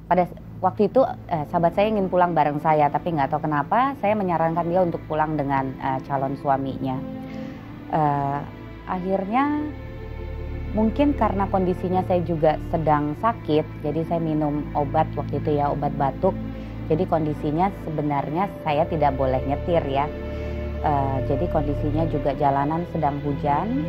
pada waktu itu sahabat saya ingin pulang bareng saya, tapi nggak tahu kenapa saya menyarankan dia untuk pulang dengan calon suaminya. Akhirnya mungkin karena kondisinya saya juga sedang sakit, jadi saya minum obat waktu itu ya, obat batuk. Jadi kondisinya sebenarnya saya tidak boleh nyetir ya. Jadi kondisinya juga jalanan sedang hujan.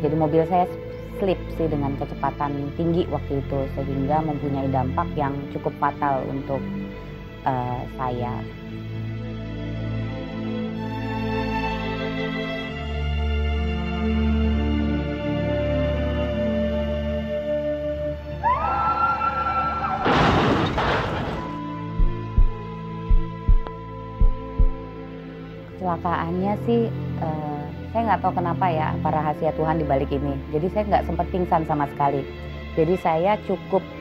Jadi mobil saya slip sih dengan kecepatan tinggi waktu itu, sehingga mempunyai dampak yang cukup fatal untuk saya. Kecelakaannya sih saya nggak tahu kenapa ya, apa rahasia Tuhan di balik ini. Jadi saya nggak sempat pingsan sama sekali. Jadi saya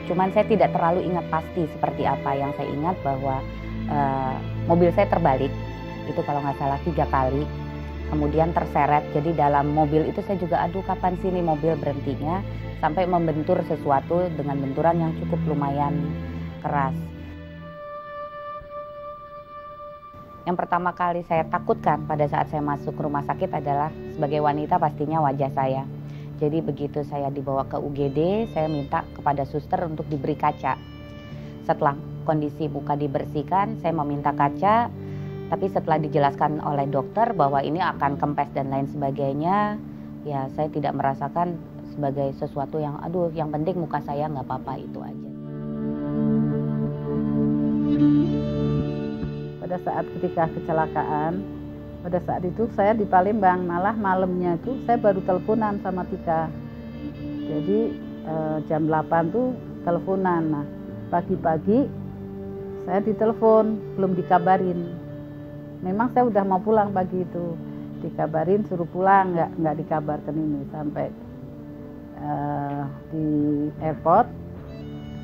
cuman saya tidak terlalu ingat pasti seperti apa. Yang saya ingat bahwa mobil saya terbalik, itu kalau nggak salah 3 kali. Kemudian terseret, jadi dalam mobil itu saya juga aduh kapan sih ini mobil berhentinya, sampai membentur sesuatu dengan benturan yang cukup lumayan keras. Yang pertama kali saya takutkan pada saat saya masuk rumah sakit adalah sebagai wanita pastinya wajah saya. Jadi begitu saya dibawa ke UGD, saya minta kepada suster untuk diberi kaca. Setelah kondisi muka dibersihkan, saya meminta kaca, tapi setelah dijelaskan oleh dokter bahwa ini akan kempes dan lain sebagainya, ya saya tidak merasakan sebagai sesuatu yang aduh yang penting muka saya nggak apa-apa, itu aja. Pada saat ketika kecelakaan, pada saat itu saya di Palembang, malah malamnya itu saya baru teleponan sama Tika. Jadi jam 8 tuh teleponan. Nah, pagi-pagi saya ditelepon, belum dikabarin. Memang saya udah mau pulang pagi itu, dikabarin suruh pulang, nggak dikabarkan ini. Sampai di airport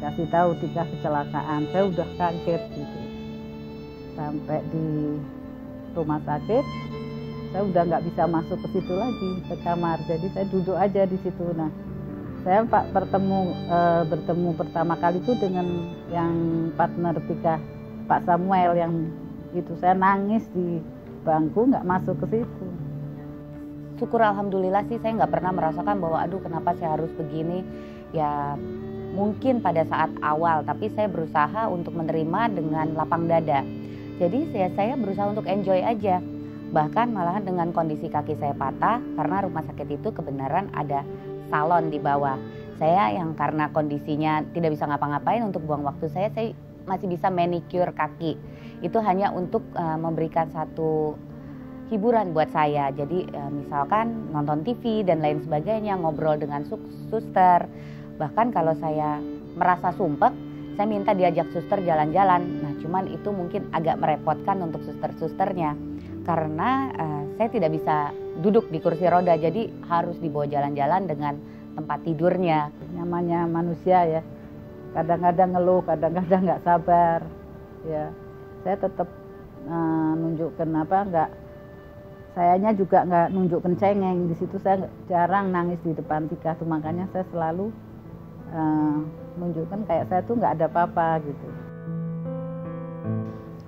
kasih tahu Tika kecelakaan, saya udah kaget gitu. Sampai di rumah sakit, saya udah nggak bisa masuk ke situ lagi, ke kamar. Jadi saya duduk aja di situ. Nah, saya bertemu pertama kali itu dengan yang partner Tika, Pak Samuel, yang itu saya nangis di bangku, nggak masuk ke situ. Syukur alhamdulillah sih saya nggak pernah merasakan bahwa aduh kenapa saya harus begini. Ya mungkin pada saat awal, tapi saya berusaha untuk menerima dengan lapang dada. Jadi saya berusaha untuk enjoy aja. Bahkan malahan dengan kondisi kaki saya patah, karena rumah sakit itu kebenaran ada salon di bawah. Saya yang karena kondisinya tidak bisa ngapa-ngapain, untuk buang waktu saya masih bisa manicure kaki. Itu hanya untuk memberikan satu hiburan buat saya. Jadi misalkan nonton TV dan lain sebagainya, ngobrol dengan suster. Bahkan kalau saya merasa sumpek, saya minta diajak suster jalan-jalan. Nah, cuman itu mungkin agak merepotkan untuk suster-susternya. Karena saya tidak bisa duduk di kursi roda, jadi harus dibawa jalan-jalan dengan tempat tidurnya. Namanya manusia ya, kadang-kadang ngeluh, kadang-kadang nggak sabar. Ya, saya tetap nunjukkan sayanya juga nggak nunjukkan cengeng. Di situ saya jarang nangis di depan Tika tuh, makanya saya selalu menunjukkan kayak saya tuh nggak ada apa-apa gitu.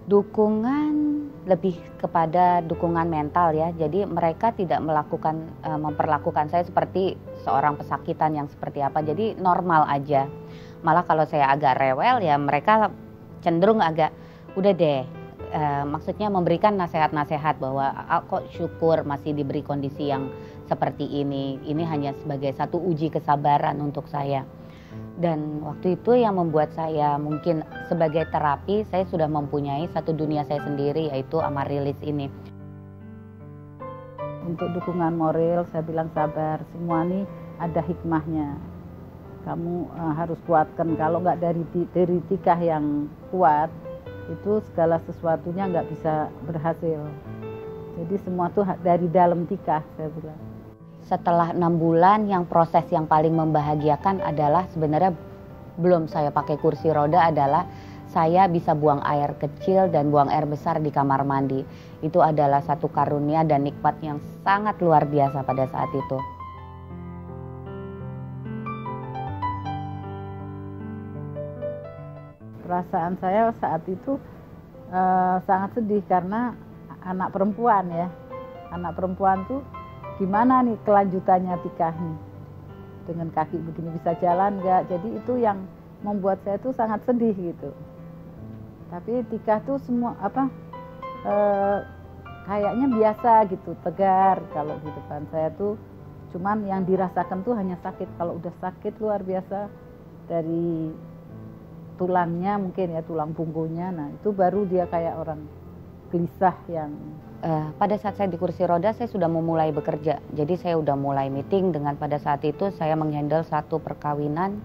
Dukungan lebih kepada dukungan mental ya. Jadi mereka tidak memperlakukan saya seperti seorang pesakitan yang seperti apa. Jadi normal aja. Malah kalau saya agak rewel ya mereka cenderung agak udah deh. Maksudnya memberikan nasihat-nasihat bahwa kok syukur masih diberi kondisi yang seperti ini. Ini hanya sebagai satu uji kesabaran untuk saya. Dan waktu itu yang membuat saya mungkin sebagai terapi, saya sudah mempunyai satu dunia saya sendiri, yaitu Amaryllis ini. Untuk dukungan moral, saya bilang sabar, semua ini ada hikmahnya. Kamu harus kuatkan, kalau nggak dari Tika yang kuat, itu segala sesuatunya nggak bisa berhasil. Jadi semua tuh dari dalam Tika, saya bilang. Setelah 6 bulan, yang proses yang paling membahagiakan adalah sebenarnya belum saya pakai kursi roda, adalah saya bisa buang air kecil dan buang air besar di kamar mandi. Itu adalah satu karunia dan nikmat yang sangat luar biasa pada saat itu. Perasaan saya saat itu sangat sedih karena anak perempuan ya. Anak perempuan tuh gimana nih kelanjutannya Tika nih. Dengan kaki begini bisa jalan nggak? Jadi itu yang membuat saya tuh sangat sedih gitu. Tapi Tika tuh semua kayaknya biasa gitu, tegar. Kalau di depan saya tuh cuman yang dirasakan tuh hanya sakit. Kalau udah sakit luar biasa dari tulangnya mungkin ya, tulang pungkulnya. Nah itu baru dia kayak orang gelisah yang pada saat saya di kursi roda saya sudah memulai bekerja. Jadi saya udah mulai meeting dengan pada saat itu saya menghandle satu perkawinan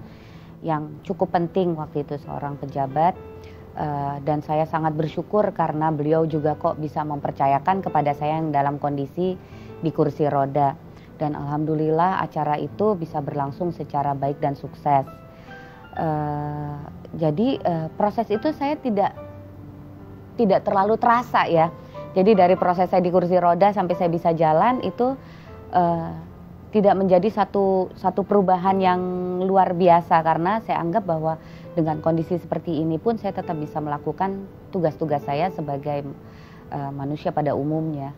yang cukup penting waktu itu seorang pejabat. Dan saya sangat bersyukur karena beliau juga kok bisa mempercayakan kepada saya yang dalam kondisi di kursi roda. Dan alhamdulillah acara itu bisa berlangsung secara baik dan sukses. Jadi proses itu saya tidak terlalu terasa ya. Jadi dari proses saya di kursi roda sampai saya bisa jalan itu tidak menjadi satu perubahan yang luar biasa karena saya anggap bahwa dengan kondisi seperti ini pun saya tetap bisa melakukan tugas-tugas saya sebagai manusia pada umumnya.